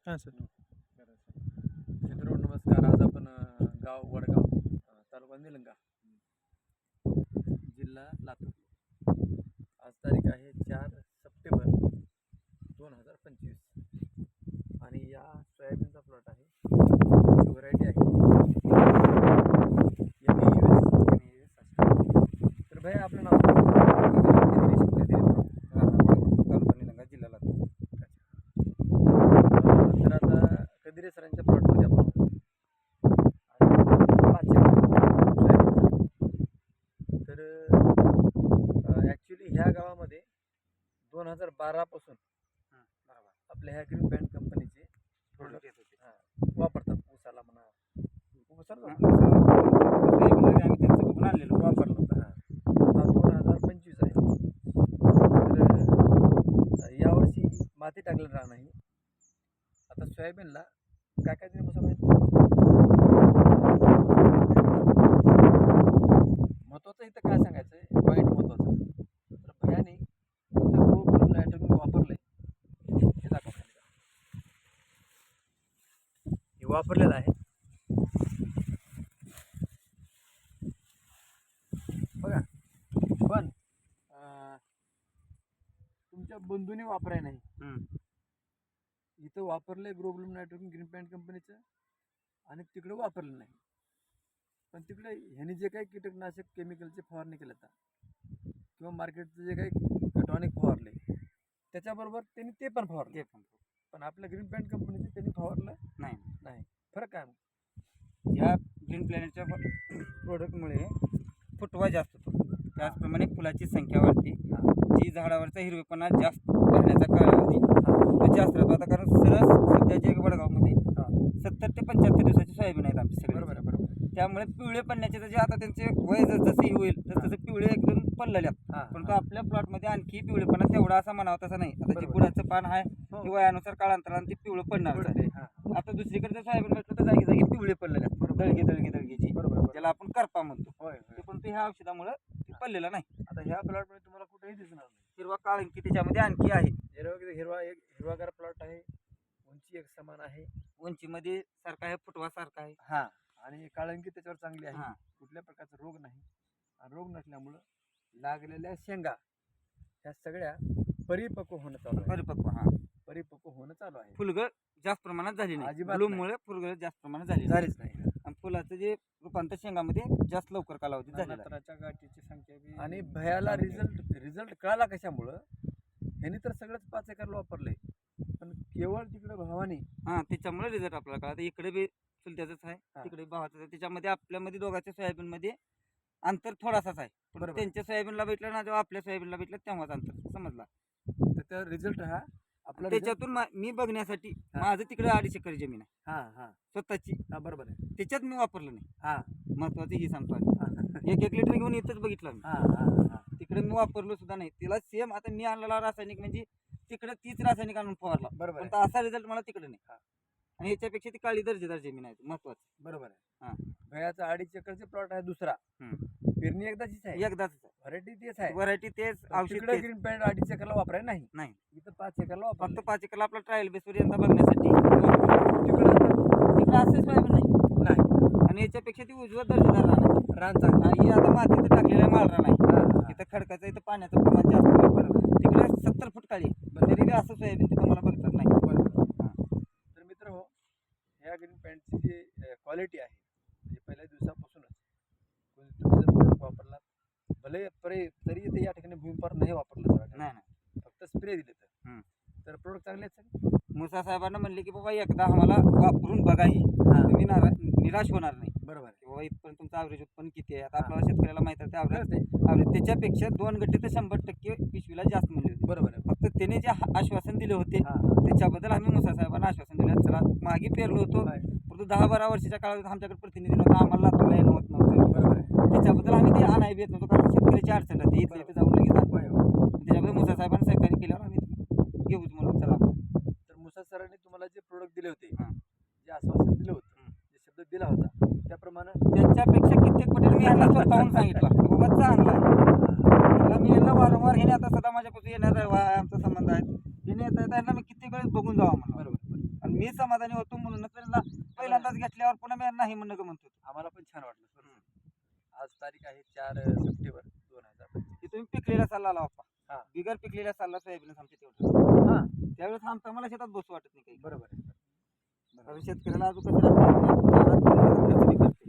हां सर. मित्रांनो नमस्कार. आज आपण गाव वडगाव तालुका निलंगा जिल्हा लातूर. आज तारीख आहे 4 सप्टेंबर 2025 आणि या सोयाबीनचा प्लॉट आहे. व्हरायटी आहे MEUS. तर भाई आपलं नाव तालुका निलंगा जिल्हा लातूर. तर आता कदिरे सरांच्या प्लॉटमध्ये आपण आहोत. आणि 5 एकर तर ॲक्च्युली ह्या गावामध्ये 2012 पासून आपल्या ह्या ग्रीन बँड कंपनीचे प्रोडक्ट येत होते. वापरतात ऊसाला म्हणा, ऊसाला आम्ही त्यांचं बघून आणलेलो. वापरलं होतं. आता 2025 आहे. तर यावर्षी माती टाकलेलं रान आहे. आता सोयाबीनला काय काय दिलं माहिती? महत्वाचं इथं काय सांगायचं आहे, पॉईंट महत्वाचा. तर भयाने इथं खूप नायट्रोजन वापरलंय हे दाखवा खाली. हे वापरलेलं आहे बघा. पण तुमच्या बंधूने वापराय नाही. इथं वापरलंय ग्रोब्लूम नायट्रोजन ग्रीन पॅन्ट कंपनीचं आणि तिकडं वापरलं नाही. पण तिकडे ह्याने जे काही कीटकनाशक केमिकलचे फवारणी केले किंवा मार्केटचं जे काही टॉनिक फवारले त्याच्याबरोबर त्यांनी ते पण फवारले. पण आपल्या ग्रीन पॅन्ट कंपनीचे त्यांनी फवारलं नाही. फरक काय मग? ह्या ग्रीन प्लॅनेटच्या प्रोडक्टमुळे फुटवा जास्त होतो, त्याचप्रमाणे फुलाची संख्या वाढते, जी झाडावरचा हिरवेपणा जास्त राहण्याचा कालावधी तो जास्त राहतो. आता कारण सध्याच्या वडगावमध्ये 70 ते 75 दिवसाची सोयाबीन आहेत आमची सगळी. बरोबर. त्यामुळे पिवळे पडण्याचे जे आता त्यांचे वय जसंही होईल तसं पिवळे एकदम पडलेले आहेत. परंतु आपल्या प्लॉटमध्ये आणखी पिवळेपणा तेवढा असा म्हणावा तसा नाही. आता जे बुडाचं पान आहे ते वयानुसार काळांतराने ते पिवळं पडणार. आता दुसरीकडे सोयाबीन भेटलं तर जागी जागी पिवळे पडलेले आहेत, दळगेची, ज्याला आपण करपा म्हणतो. ते पण ह्या औषधामुळे ते पडलेलं नाही. आता ह्या प्लॉटमध्ये तुम्हाला कुठेही दिसणार नाही. हिरवा काळंकी त्याच्यामध्ये आणखी आहे. हिरवागार प्लॉट आहे. उंची एक समान आहे. उंचीमध्ये सारखा आहे, फुटवा सारखा आहे. आणि काळंकी त्याच्यावर चांगली आहे. कुठल्या प्रकारचा रोग नाही. आणि रोग नसल्यामुळं लागलेल्या शेंगा ह्या सगळ्या परिपक्व होणं चालू आहे. परिपक्व होणं चालू आहे. फुलगळ जास्त प्रमाणात झाली नाही. अजिबात ब्लूममुळे फुलगळ जास्त प्रमाणात झालीच नाही. आणि फुलाचं जे रूपांतर शेंगामध्ये जास्त लवकर कालावधी झालेला आहे. गाठीची संख्या आणि भयाला रिझल्ट कळाला कशामुळं? ह्यांनी तर सगळंच 5 एकरला वापरलंय. पण केवळ तिकडे भावाने त्याच्यामुळे रिझल्ट आपल्याला कळला. इकडे बी चुलत्याच आहे, तिकडे भावाचं आहे. त्याच्यामध्ये आपल्यामध्ये दोघांच्या सोयाबीन मध्ये अंतर थोडासाच आहे. बरोबर. त्यांच्या सोयाबीनला भेटलं ना, जेव्हा आपल्या सोयाबीनला भेटलं तेव्हाच अंतर समजला. तर त्या रिझल्ट हा आपला त्याच्यातून मी बघण्यासाठी माझं तिकडे 2.5 एकर जमीन आहे स्वतःची. बरोबर आहे. त्याच्यात मी वापरलं नाही. महत्वाचं ही सांगतो. 1 लिटर घेऊन इथंच बघितलं मी. तिकडे मी वापरलो सुद्धा नाही. तिला सेम आता मी आणलेला रासायनिक म्हणजे तिकडे तीच रासायनिक आणून फवारला. बरोबर. पण असा रिझल्ट मला तिकडे नाही. आणि याच्यापेक्षा ती काळी दर्जेदार जमीन आहे, महत्वाचं. बरोबर आहे. भयाचा 2.5 एकरचे प्लॉट आहे. दुसरा पेरणी एकदाचीच आहे. एकदाच व्हरायटी तेच आहे. व्हरायटी तेच, औषध तेच. ग्रीन पॅन्ट 2.5 एकरला वापरायला नाही. इथं 5 एकरला फक्त 5 एकरला आपला ट्रायल बेसवर यंदा बघण्यासाठी. तिकडे असं सोयाबीन नाही. आणि याच्यापेक्षा ती उजवा दर्जेदार रान चांगला. ही आता मातीत टाकलेला मालरा नाही. इथं खडकाचं, इथं पाण्याचं प्रमाण जास्त आहे. तिकडे 70 फूट काळी आहे. तरी असं सोयाबीन तिथं मला बघतात नाही. तर मित्र हो, ह्या ग्रीन पॅन्टची जी क्वालिटी आहे म्हणजे पहिल्या दिवसापासूनच तुम्ही जर प्रोडक्ट वापरला भले तरी इथे या ठिकाणी भूमिपार नाही वापरलं नाही, फक्त स्प्रे दिले तर प्रोडक्ट चांगले आहेत. मुसा साहेबांना म्हणले की बाबा एकदा आम्हाला वापरून बघाही, तुम्ही निराश होणार नाही. बरोबर की बाबा इथपर्यंत तुमचं ॲव्हरेज उत्पन्न किती आहे. आता आपल्याला शेतकऱ्याला माहित आहे ते ॲव्हरेज त्याच्यापेक्षा 2 गट्टे तर 100% पिशवीला जास्त म्हणले होते. बरोबर आहे. फक्त त्याने जे आश्वासन दिले होते त्याच्याबद्दल आम्ही मुसा साहेबांना आश्वासन दिलं. चला मागे पेरलो होतो, परंतु 10-12 वर्षाच्या काळात आमच्याकडे प्रतिनिधी नव्हता, आम्हाला लातूरला येणं होत नव्हतं. बरोबर आहे. त्याच्याबद्दल आम्ही ते आणायला येत नव्हतो, कारण शेतकऱ्याची अडचण राहते. इथे जाऊन लगेच त्याच्याबद्दल मुसा साहेबांना सहकार्य केल्यावर आम्ही घेऊच म्हणून चला. तर मुसा सरांनी तुम्हाला जे प्रोडक्ट दिले होते, जे आश्वासन दिलं होतं, जे शब्द दिला होता त्याप्रमाणे त्यांच्यापेक्षा कित्येक पटीने मी यांना स्वतःहून सांगितलं बाबा चांगला आहे. मी यांना वारंवार हे आता सदा माझ्यापासून येणार आहे, आमचा संबंध आहे, हे येत त्यांना मी कित्येक वेळेस बघून जावा म्हणून. बरोबर. आणि मी समाधानी होतो म्हणून पहिल्यांदाच घेतल्यावर पुन्हा मी नाही म्हणणं का म्हणतो. आम्हाला पण छान वाटलं सर. आज तारीख आहे 4 सप्टेंबर 2025. की तुम्ही पिकलेला सल्ला लावा हा. बाप्पा, बिगर पिकलेला सल्ला सोयाबीनच आमच्या तेवढं. हा त्यावेळेस आमचा मला शेतात बसू वाटत नाही काही. बरोबर आहे. कारण शेतकऱ्याला अजून कसं राहतं, खर्च बी करते.